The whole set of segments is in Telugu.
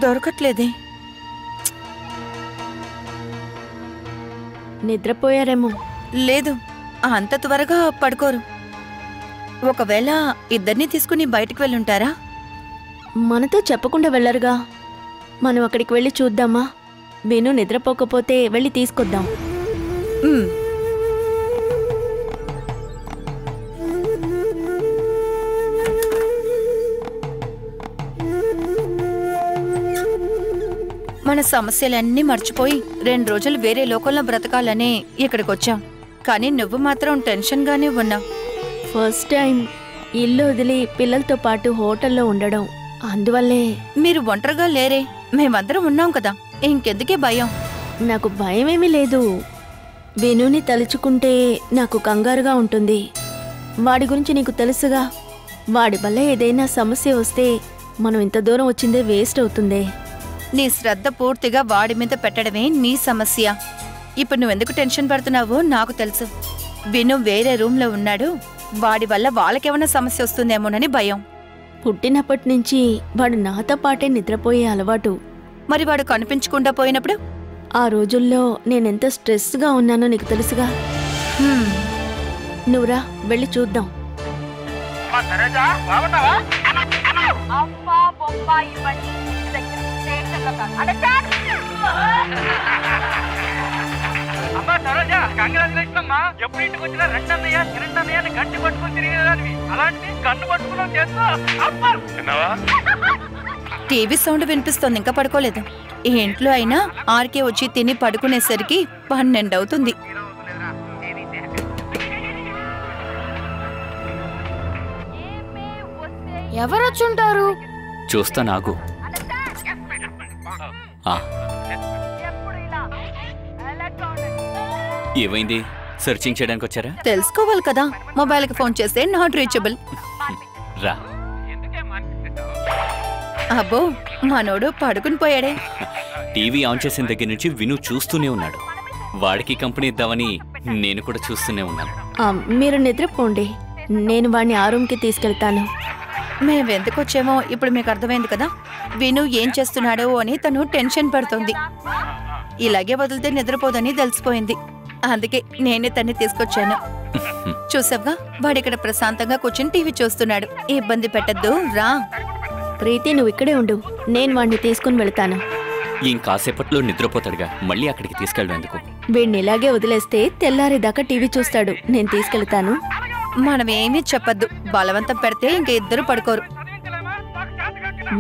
దొరకట్లేదే. నిద్రపోయారేమో. లేదు, అంత త్వరగా పడుకోరు. ఒకవేళ ఇద్దరిని తీసుకుని బయటికి వెళ్ళుంటారా? మనతో చెప్పకుండా వెళ్ళరుగా. మనం అక్కడికి వెళ్ళి చూద్దామా? విను నిద్రపోకపోతే వెళ్ళి తీసుకొద్దాం. మన సమస్యలన్నీ మర్చిపోయి 2 రోజులు వేరే లోకంలో బ్రతకాలనే ఇక్కడికొచ్చాం. కానీ నువ్వు మాత్రం టెన్షన్గానే ఉన్నావు. ఫస్ట్ టైం ఇల్లు వదిలి పిల్లలతో పాటు హోటల్లో ఉండడం, అందువల్లే. మీరు ఒంటరిగా లేరే, మేమందరం ఉన్నాం కదా, ఇంకెందుకే భయం? నాకు భయమేమీ లేదు. వినుని తలుచుకుంటే నాకు కంగారుగా ఉంటుంది. వాడి గురించి నీకు తెలుసుగా. వాడి వల్ల ఏదైనా సమస్య వస్తే మనం ఇంత దూరం వచ్చిందే వేస్ట్ అవుతుందే. నీ శ్రద్ధ పూర్తిగా వాడి మీద పెట్టడమే నీ సమస్య. ఇప్పుడు నువ్వెందుకు టెన్షన్ పడుతున్నావో నాకు తెలుసు. విను వేరే రూమ్లో ఉన్నాడు. వాడి వల్ల వాళ్ళకేమైనా సమస్య వస్తుందేమోనని భయం. పుట్టినప్పటి నుంచి వాడు నాతో పాటే నిద్రపోయే అలవాటు. మరి వాడు కనిపించకుండా పోయినప్పుడు? ఆ రోజుల్లో నేనెంత స్ట్రెస్గా ఉన్నానో నీకు తెలుసుగా. నువ్వురా, వెళ్ళి చూద్దాం. టీవీ సౌండ్ వినిపిస్తోంది, ఇంకా పడుకోలేదు. ఈ ఇంట్లో అయినా ఆర్కే వచ్చి తిని పడుకునేసరికి 12 అవుతుంది. ఎవరొచ్చుంటారు? చూస్తా నాకు. ఏమైంది? సెర్చింగ్ చేయడానికి వచ్చారా? తెలుసుకోవాలి కదా. మొబైల్కి ఫోన్ చేస్తే నాట్ రీచబుల్. రా. అబ్బో, మనోడు పడుకుని పోయాడే. టీవీ ఆన్ చేసిన దగ్గర నుంచి విను చూస్తూనే ఉన్నాడు. వాడికి కంపెనీ ఇద్దామని నేను కూడా చూస్తూనే ఉన్నాను. మీరు నిద్రపోండి, నేను వాడిని ఆ రూమ్కి తీసుకెళ్తాను. మేమెందుకు వచ్చామో ఇప్పుడు మీకు అర్థమైంది కదా. విను ఏం చేస్తున్నాడో అని తను టెన్షన్ పడుతుంది. ఇలాగే వదిలితే నిద్రపోదని తెలిసిపోయింది. అందుకే నేనే తన్ని తీసుకొచ్చాను. చూసావుగా, వాడిక్కడ ప్రశాంతంగా కూర్చుని టీవీ చూస్తున్నాడు. ఇబ్బంది పెట్టద్దు, రా. ప్రీతి, నువ్వు ఇక్కడే ఉండు, నేను వాడిని తీసుకుని వెళ్తాను. ఇంకాసేపట్లో నిద్రపోతాడుగా, మళ్ళీ అక్కడికి తీసుకెళ్ళేందుకు. వీడిని ఇలాగే వదిలేస్తే తెల్లారేదాకా టీవీ చూస్తాడు. నేను తీసుకెళ్తాను. మనం ఏమీ చెప్పద్దు, బలవంతం పెడితే ఇంక ఇద్దరు పడుకోరు.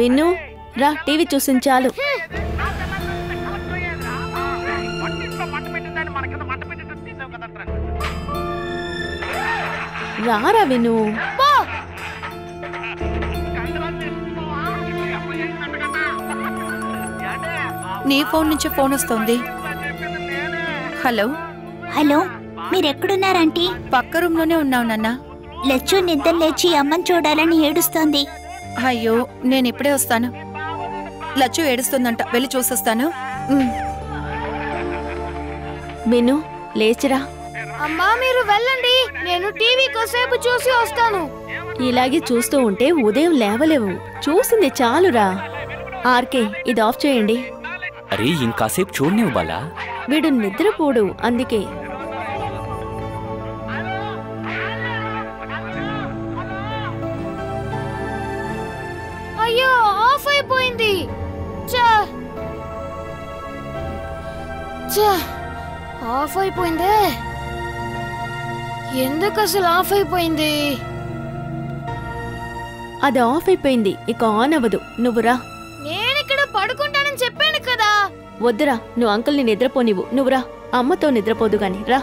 విన్ను, రా, టీవీ చూసింది చాలు. రారా విను. నీ ఫోన్ నుంచి ఫోన్ వస్తుంది. హలో. హలో, మీరెక్కడున్నారంటీ? పక్క రూమ్ లోనే ఉన్నావు నాన్న. లచ్చు నిద్ర లేచి అమ్మని చూడాలని ఏడుస్తోంది. అయ్యో, నేను ఇప్పుడే వస్తాను. లచ్చు ఏడుస్తుందంట, వెళ్ళి చూసొస్తాను. విను, లేచిరా. అమ్మా, మీరు వెళ్ళండి, నేను టీవీ కోసేపు చూసి వస్తాను. ఇలాగే చూస్తూ ఉంటే ఉదయం లేవలేవు. చూసింది చాలురా. ఆర్కే, ఇది ఆఫ్ చేయండి. అరే, ఇంకాసేపు చూడనివ్వు బాలా. వీడు నిద్రపోడు, అందుకే. అయ్యో, ఆఫ్ అయిపోయింది. ఆఫ్ అయిపోయిందే. ఎందుకు అసలు ఆఫ్ అయిపోయింది? అది ఆఫ్ అయిపోయింది, ఇక ఆన్ అవ్వదు. నువ్వురా. నేనిక్కడ పడుకుంటానని చెప్పాను కదా. వద్దురా, నువ్వు అంకుల్ని నిద్రపోనివ్వు. నువ్వురా, అమ్మతో నిద్రపోదు గాని రా.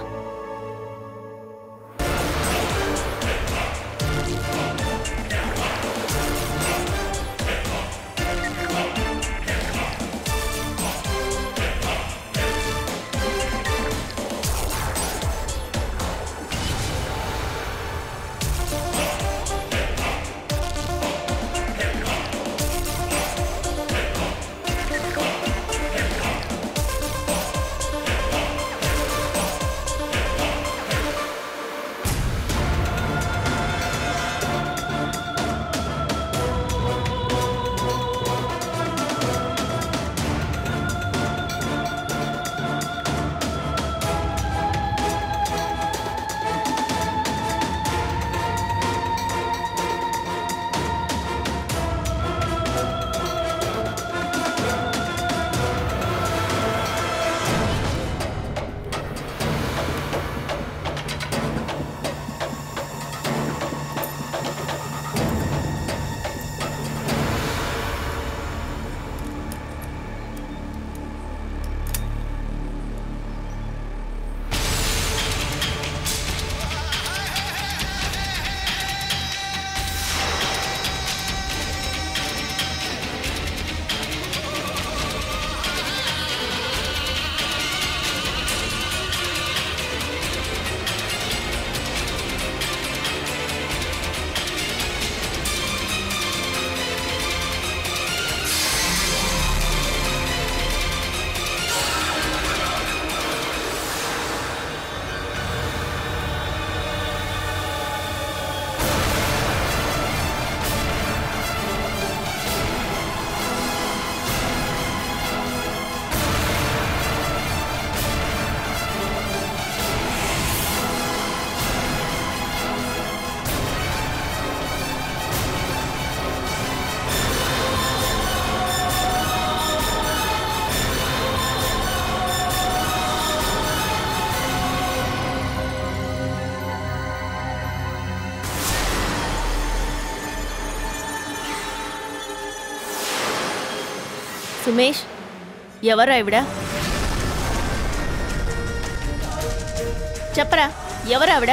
సుమేష్, ఎవరా ఇవిడ? చెప్పరా, ఎవరా ఆవిడ?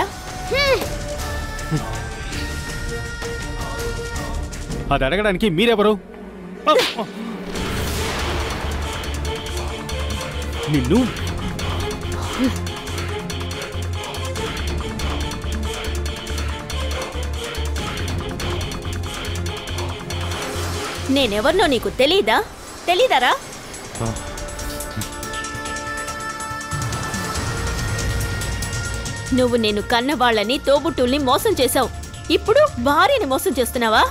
అది అడగడానికి మీరెవరు? నిన్ను నేనెవరినో నీకు తెలీదారా? నువ్వు నేను కన్న వాళ్ళని, తోబుట్టుల్ని మోసం చేశావు. ఇప్పుడు భార్యని మోసం చేస్తున్నావా?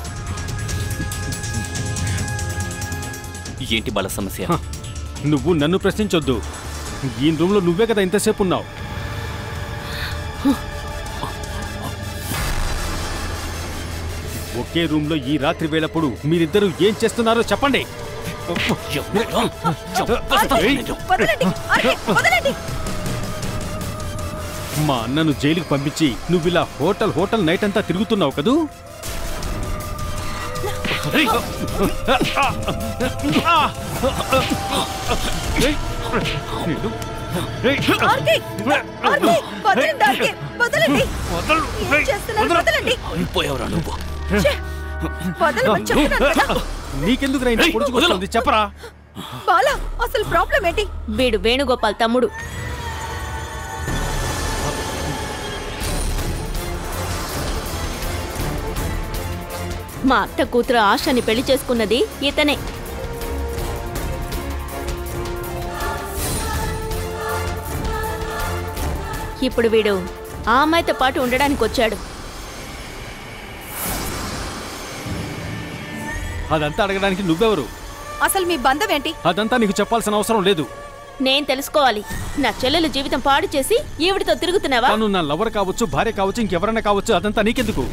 ఏంటి బాల సమస్య? నువ్వు నన్ను ప్రశ్నించొద్దు. ఈ రూమ్లో నువ్వే కదా ఇంతసేపు ఉన్నావు. ఒకే రూమ్లో ఈ రాత్రి వేళప్పుడు మీరిద్దరూ ఏం చేస్తున్నారో చెప్పండి. మా అన్నను జైలుకి పంపించి నువ్విలా హోటల్ నైట్ అంతా తిరుగుతున్నావు కదూ? నీకెందుకు రైనా పొడుచుకొస్తుంది చెప్పరా? బాలా, అసలు ప్రాబ్లం ఏంటి? వీడు వేణుగోపాల్ తమ్ముడు. మా అత్త కూతురు ఆశని పెళ్లి చేసుకున్నది ఇతనే. ఇప్పుడు వీడు ఆ అమ్మాయితో పాటు ఉండడానికి వచ్చాడు. అదంతా అడగడానికి నువ్వెవరు? అసలు మీ బంధం ఏంటి? అదంతా నీకు చెప్పాల్సిన అవసరం లేదు. నేను తెలుసుకోవాలి. నా చెల్లెల జీవితం పాడు చేసి ఈవిడితో తిరుగుతున్నావా? తను నా లవర్ కావచ్చు, భార్య కావచ్చు, ఇంకెవరైనా కావచ్చు. అదంతా నీకెందుకు?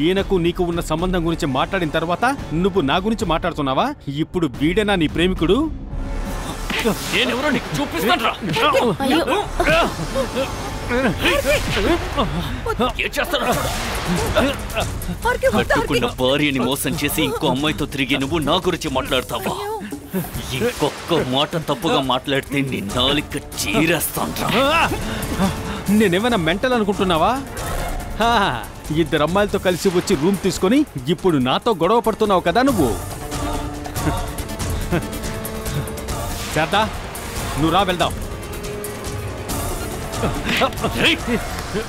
ఈయనకు నీకు ఉన్న సంబంధం గురించి మాట్లాడిన తర్వాత నువ్వు నా గురించి మాట్లాడుతున్నావా? ఇప్పుడు వీడేనా నీ ప్రేమికుడు? కట్టుకున్న భార్యని మోసం చేసి ఇంకో అమ్మాయితో తిరిగి నువ్వు నా గురించి మాట్లాడతావా? ఇంకొక మాట తప్పుగా మాట్లాడితే నీ నాలిక చీరేస్తాను. నేనేమైనా మెంటల్ అనుకుంటున్నావా? ఇద్దరు అమ్మాయిలతో కలిసి వచ్చి రూమ్ తీసుకొని ఇప్పుడు నాతో గొడవ పడుతున్నావు కదా నువ్వు. శారదా, నువ్వు రా, వెళ్దాం.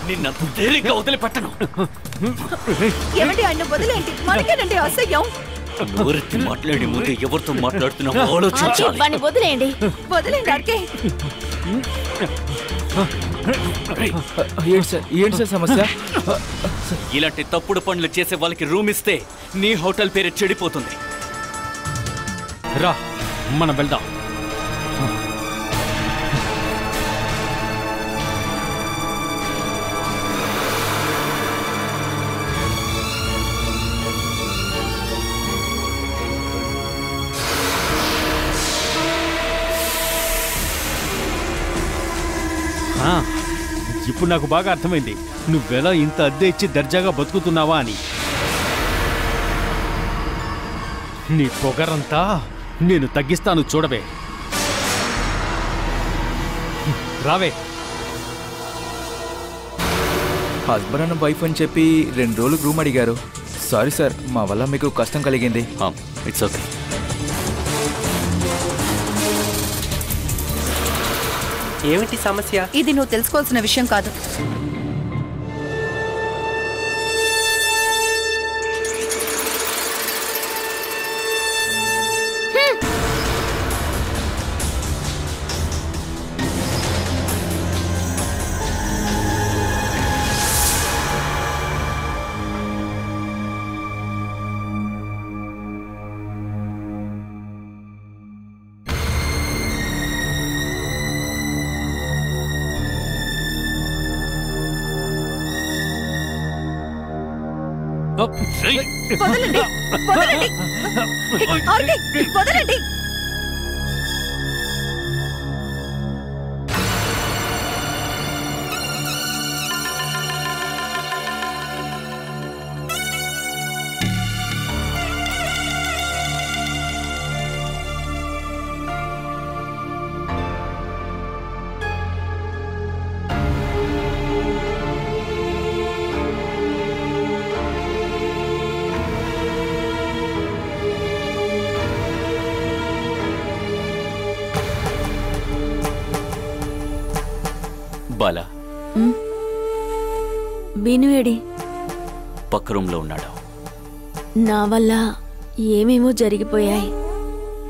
నిన్నంత తేలిగ్గా వదిలిపెట్టను. ఏమండి, ఆయన వదిలేంటి? మనకేనండి అసహ్యం. నోరెత్తి మాట్లాడే ముందు ఎవరితో మాట్లాడుతున్నావు ఆలోచించాలి. వాడిని వదిలేయండి. వదిలేండి ఆర్కే. ఏంటి సార్ సమస్య? ఇలాంటి తప్పుడు పనులు చేసే వాళ్ళకి రూమ్ ఇస్తే నీ హోటల్ పేరు చెడిపోతుంది. రా, మనం వెళ్దాం. ఇప్పుడు నాకు బాగా అర్థమైంది నువ్వెలా ఇంత అద్దె ఇచ్చి దర్జాగా బతుకుతున్నావా అని. నీ పొగరంతా నేను తగ్గిస్తాను, చూడవే. రావే. హస్బెండ్ అండ్ వైఫ్ అని చెప్పి 2 రోజులు రూమ్ అడిగారు. సారీ సార్, మా వల్ల మీకు కష్టం కలిగింది. It's okay. ఏమిటి సమస్య? ఇది నువ్వు తెలుసుకోవాల్సిన విషయం కాదు. వదలండి, వదలండి, ఆర్కే, వదలండి. బాలా వినుయేడి పక్క రూమ్లో ఉన్నాడు. నా వల్ల ఏమేమో జరిగిపోయాయి.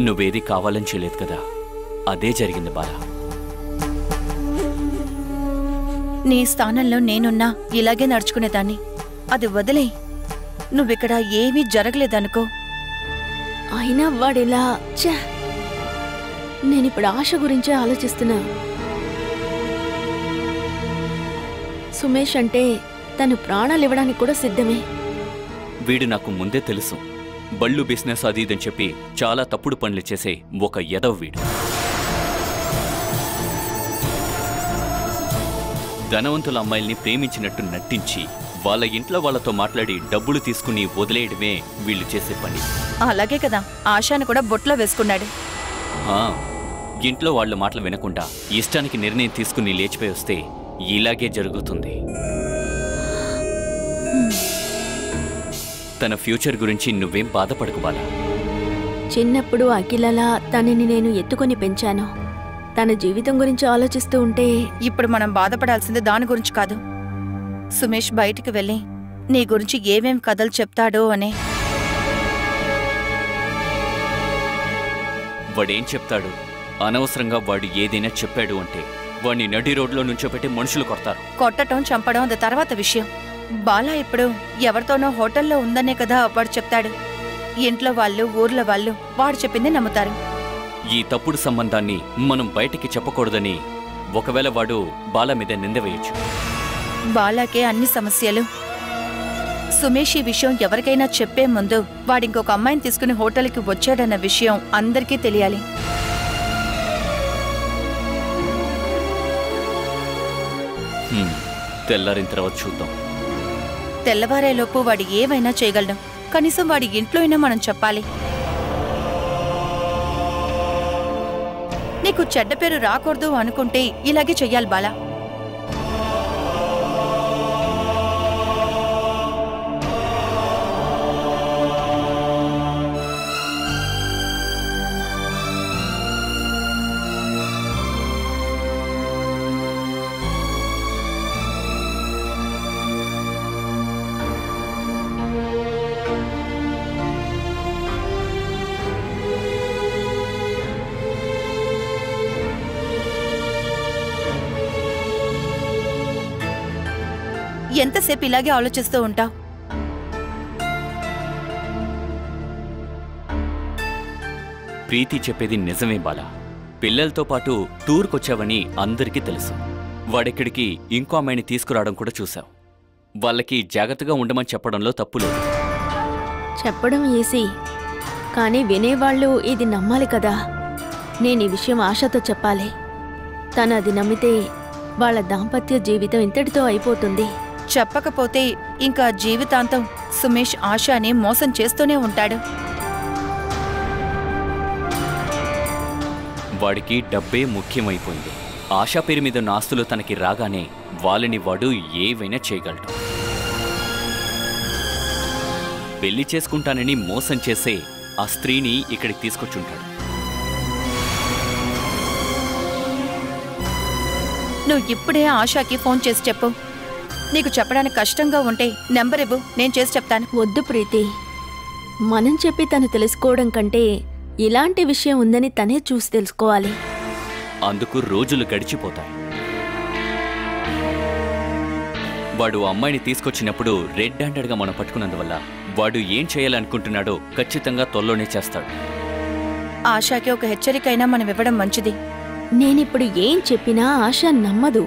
నువ్వేది కావాలని చేయలేదు కదా, అదే జరిగింది బాలా. నీ స్థానంలో నేనున్నా ఇలాగే నడుచుకునేదాన్ని. అది వదిలే. నువ్విక్కడ ఏమీ జరగలేదనుకో. అయినా వాడిలా నేనిప్పుడు ఆశ గురించే ఆలోచిస్తున్నా. సుమేష్ అంటే తను ప్రాణాలు ఇవ్వడానికి కూడా సిద్ధమే. వీడు నాకు ముందే తెలుసు. బళ్ళు బిజినెస్ అది ఇదని చెప్పి చాలా తప్పుడు పనులు చేసే ఒక ఎదవ వీడు. ధనవంతుల అమ్మాయిల్ని ప్రేమించినట్టు నటించి వాళ్ళ ఇంట్లో వాళ్ళతో మాట్లాడి డబ్బులు తీసుకుని వదిలేయడమే వీళ్ళు చేసే పని. అలాగే కదా ఆశాను కూడా బొట్లో వేసుకున్నాడు. ఇంట్లో వాళ్ళ మాటలు వినకుండా ఇష్టానికి నిర్ణయం తీసుకుని లేచిపోయి వస్తే ఇలాగే జరుగుతుంది. తన ఫ్యూచర్ గురించి నువ్వేం బాధపడకు బాలా. చిన్నప్పుడు అఖిలలా తనని నేను ఎత్తుకొని పెంచాను. తన జీవితం గురించి ఆలోచిస్తూ ఉంటే ఇప్పుడు మనం బాధపడాల్సింది దాని గురించి కాదు. సుమేష్ బయటికి వెళ్ళి నీ గురించి ఏమేం కథలు చెప్తాడో అనే. వాడేం చెప్తాడు? అనవసరంగా వాడు ఏదైనా చెప్పాడు అంటే వాడిని నడి రోడ్లో నుంచోపెట్టి మనుషులు కొడతారు. కొట్టటం చంపడం అది తర్వాత విషయం. బాలా ఇప్పుడు ఎవరితోనో హోటల్లో ఉందనే కదా వాడు చెప్తాడు. ఇంట్లో వాళ్ళు ఊర్లో వాళ్ళు వాడు చెప్పింది నమ్ముతారు. ఈ తప్పుడు సంబంధాన్ని మనం బయటికి చెప్పకూడదని ఒకవేళ వాడు బాలా మీద నింద వేయచ్చు. బాలాకే అన్ని సమస్యలు. సుమేష్ ఈ విషయం ఎవరికైనా చెప్పే ముందు వాడింకొక అమ్మాయిని తీసుకుని హోటల్కి వచ్చాడన్న విషయం అందరికీ తెలియాలి. తెల్లారిన తర్వాత చూద్దాం. తెల్లవారేలోపు వాడు ఏమైనా చేయగలడు. కనీసం వాడి ఇంట్లో అయినా మనం చెప్పాలి. నీకు చెడ్డ పేరు రాకూడదు అనుకుంటే ఇలాగే చెయ్యాలి బాలా. ఎంతసేపు ఇలాగే ఆలోచిస్తూ ఉంటావు? ప్రీతి చెప్పేది నిజమే బాలా. పిల్లలతో పాటు టూర్కొచ్చావని అందరికీ తెలుసు. వాడెక్కడికి ఇంకో అమ్మాయిని తీసుకురావడం కూడా చూశావు. వాళ్ళకి జాగ్రత్తగా ఉండమని చెప్పడంలో తప్పులేదు. చెప్పడం ఈజీ, కానీ వినేవాళ్ళు ఇది నమ్మాలి కదా. నేను ఈ విషయం ఆశతో చెప్పాలి. తను అది నమ్మితే వాళ్ళ దాంపత్య జీవితం ఇంతటితో అయిపోతుంది. చెప్పకపోతే ఇంకా జీవితాంతం సుమేష్ ఆశాని మోసం చేస్తూనే ఉంటాడు. వాడికి డబ్బే ముఖ్యమైపోయింది. ఆశా పేరు మీద ఉన్న ఆస్తులు తనకి రాగానే వాళ్ళని వాడు ఏవైనా చేయగలడు. పెళ్లి చేసుకుంటానని మోసం చేసే ఆ స్త్రీని ఇక్కడికి తీసుకొచ్చుంటాడు. నువ్వు ఇప్పుడే ఆశాకి ఫోన్ చేసి చెప్పు. నీకు చెప్పడానికి కష్టంగా ఉంటే నెంబర్ ఇవ్వు, నేను చేసి చెప్తాను. వద్దు ప్రీతి, మనం చెప్పి తను తెలుసుకోవడం కంటే ఇలాంటి విషయం ఉందని తనే చూసి తెలుసుకోవాలి. అందుకు రోజులు గడిచిపోతాయి. వాడు అమ్మాయిని తీసుకొచ్చినప్పుడు రెడ్ హ్యాండెడ్గా మనం పట్టుకున్నందువల్ల వాడు ఏం చేయాలనుకుంటున్నాడో ఖచ్చితంగా త్వరలోనే చేస్తాడు. ఆశాకి ఒక హెచ్చరికైనా మనం ఇవ్వడం మంచిది. నేనిప్పుడు ఏం చెప్పినా ఆశ నమ్మదు.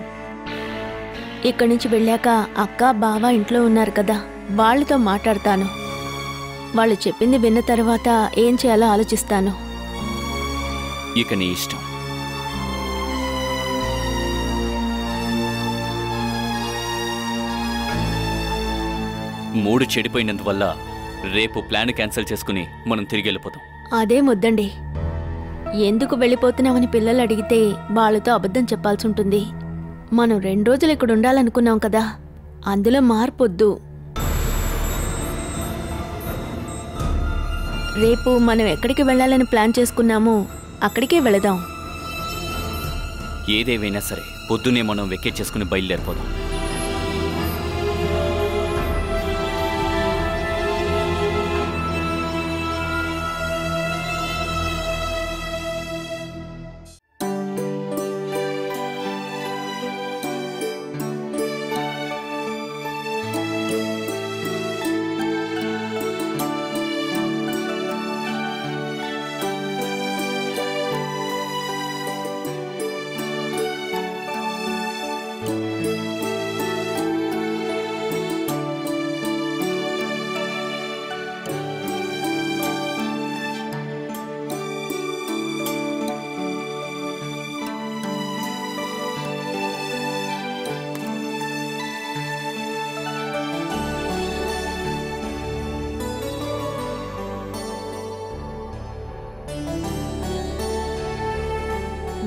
ఇక్కడి నుంచి వెళ్ళాక అక్క బావ ఇంట్లో ఉన్నారు కదా, వాళ్ళతో మాట్లాడతాను. వాళ్ళు చెప్పింది విన్న తర్వాత ఏం చేయాలో ఆలోచిస్తాను. ఇక నీ ఇష్టం. మూడు చెడిపోయినందువల్ల రేపు ప్లాన్ క్యాన్సిల్ చేసుకుని మనం తిరిగి వెళ్ళిపోతాం. అదే ముద్దండి. ఎందుకు వెళ్ళిపోతున్నామని పిల్లలు అడిగితే వాళ్ళతో అబద్ధం చెప్పాల్సి ఉంటుంది. మనం 2 రోజులు ఇక్కడ ఉండాలనుకున్నాం కదా, అందులో మార్పొద్దు. రేపు మనం ఎక్కడికి వెళ్ళాలని ప్లాన్ చేసుకున్నామో అక్కడికే వెళదాం. ఏదేవైనా సరే పొద్దునే మనం వెక్కేచేసుకుని బయలుదేరిపోదాం.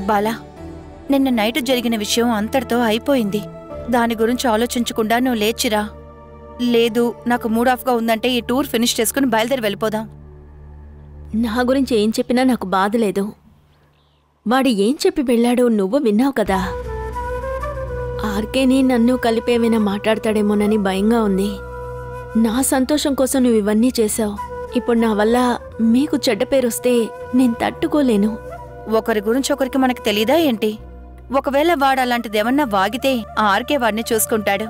బాలా, నిన్న నైట్ జరిగిన విషయం అంతటితో అయిపోయింది. దాని గురించి ఆలోచించకుండా నువ్వు లేచిరా. లేదు, నాకు మూడ్ ఆఫ్గా ఉందంటే ఈ టూర్ ఫినిష్ చేసుకుని బయలుదేరి వెళ్ళిపోదాం. నా గురించి ఏం చెప్పినా నాకు బాధ లేదు. వాడు ఏం చెప్పి వెళ్ళాడో నువ్వు విన్నావు కదా. ఆర్కేని నన్ను కలిపేమైనా మాట్లాడతాడేమోనని భయంగా ఉంది. నా సంతోషం కోసం నువ్వు ఇవన్నీ చేశావు. ఇప్పుడు నా వల్ల మీకు చెడ్డ పేరొస్తే నేను తట్టుకోలేను. ఒకరి గురించి ఒకరికి మనకు తెలీదా ఏంటి? ఒకవేళ వాడు అలాంటిదేమన్నా వాగితే ఆ ఆర్కే వాడిని చూసుకుంటాడు.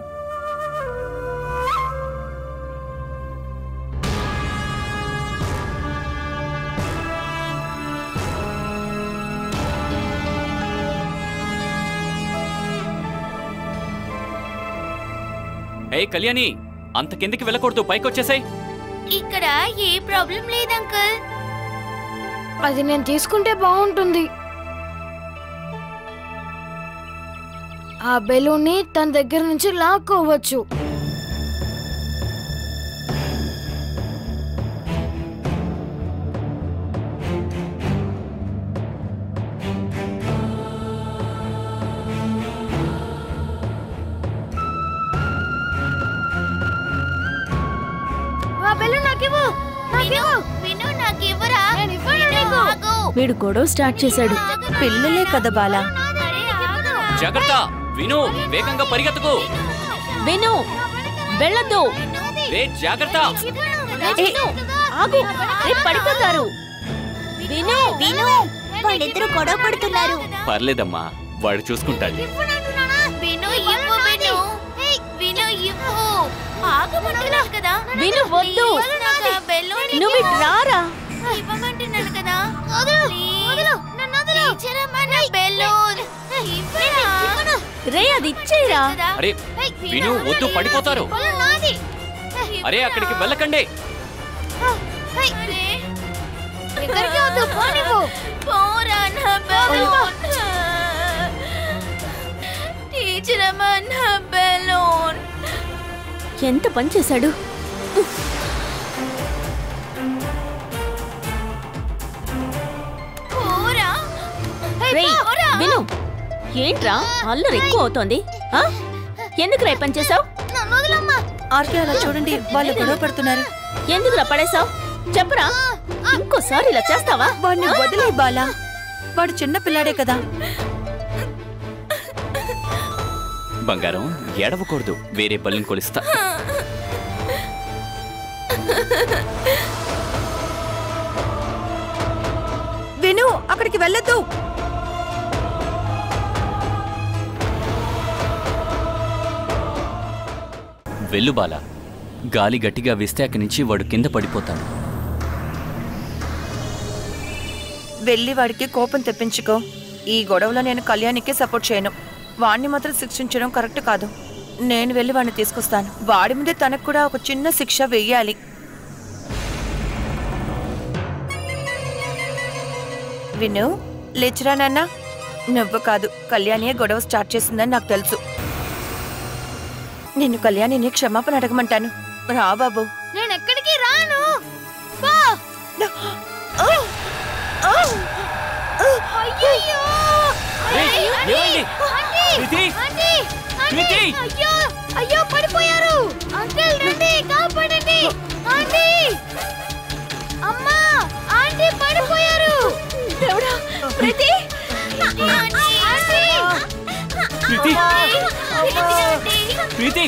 ఏ కళ్యాణి, అంత కిందకి వెళ్ళకూడదు, పైకొచ్చేసాయి. ఇక్కడ ఏ ప్రాబ్లం లేదు అంకుల్. అది నేను తీసుకుంటే బాగుంటుంది. ఆ బెలూన్ని తన దగ్గర నుంచి లాక్కోవచ్చు. ఆ బెలూన్ నాకివ్వు. విను, నాకివ్వరా. వీడు గొడవ స్టార్ట్ చేశాడు. పిల్లలే కదా బాలా. జాగ్రత్త విను, వేగంగా పరిగెత్తకు. విను, వెళ్ళొద్దు. జాగ్రత్త. ఆగు, పడిపోతారు. విను, వాళ్ళిద్దరూ గొడవ పడుతున్నారు. పర్లేదమ్మా, వాడు చూసుకుంటాడు. విను, వద్దు. నువ్వు రారా. రే, అది ఇచ్చేరా. అరే విను, వద్దు, పడిపోతారు. అరే అక్కడికి వెళ్ళకండి. ఎంత పని చేశాడు. విను, ఏంట్రా అల్లరి ఎక్కువ అవుతోంది? ఎందుకు రే పని చేసావు? ఆర్కే అలా చూడండి, వాళ్ళు గొడవ పడుతున్నారు. ఎందుకురా పడేసావు? చెప్పరా, ఇంకోసారి ఇలా చేస్తావా? వాడిని వదిలే బాలా, వాడు చిన్న పిల్లాడే కదా. బంగారం, ఏడవకూడదు, వేరే బల్లిని కొలిస్తా. విను, అక్కడికి వెళ్ళొద్దు. వెళ్ళు బాలా, గాలి గట్టిగా వేస్తే అక్కడి నుంచి వాడు కింద పడిపోతాడు. వెళ్ళి వాడికి కోపం తెప్పించుకో. ఈ గొడవలో నేను కళ్యాణికే సపోర్ట్ చేయను. వాడిని మాత్రం శిక్షించడం కరెక్ట్ కాదు. నేను వెళ్ళి వాడిని తీసుకొస్తాను. వాడి ముందే తనకు కూడా ఒక చిన్న శిక్ష వెయ్యాలి. విను, లేచురా నాన్న. నువ్వు కాదు, కళ్యాణియే గొడవ స్టార్ట్ చేసిందని నాకు తెలుసు. నిన్ను కళ్యాణిని క్షమాపణ అడగమంటాను. రా బాబు. నేను ఎక్కడికి రాను. అయ్యో, పడిపోయారు. అంకుల్ రండి, కాపాడండి. ఆంటీ, అమ్మా, ఆంటీ పడిపోయారు. ప్రీతి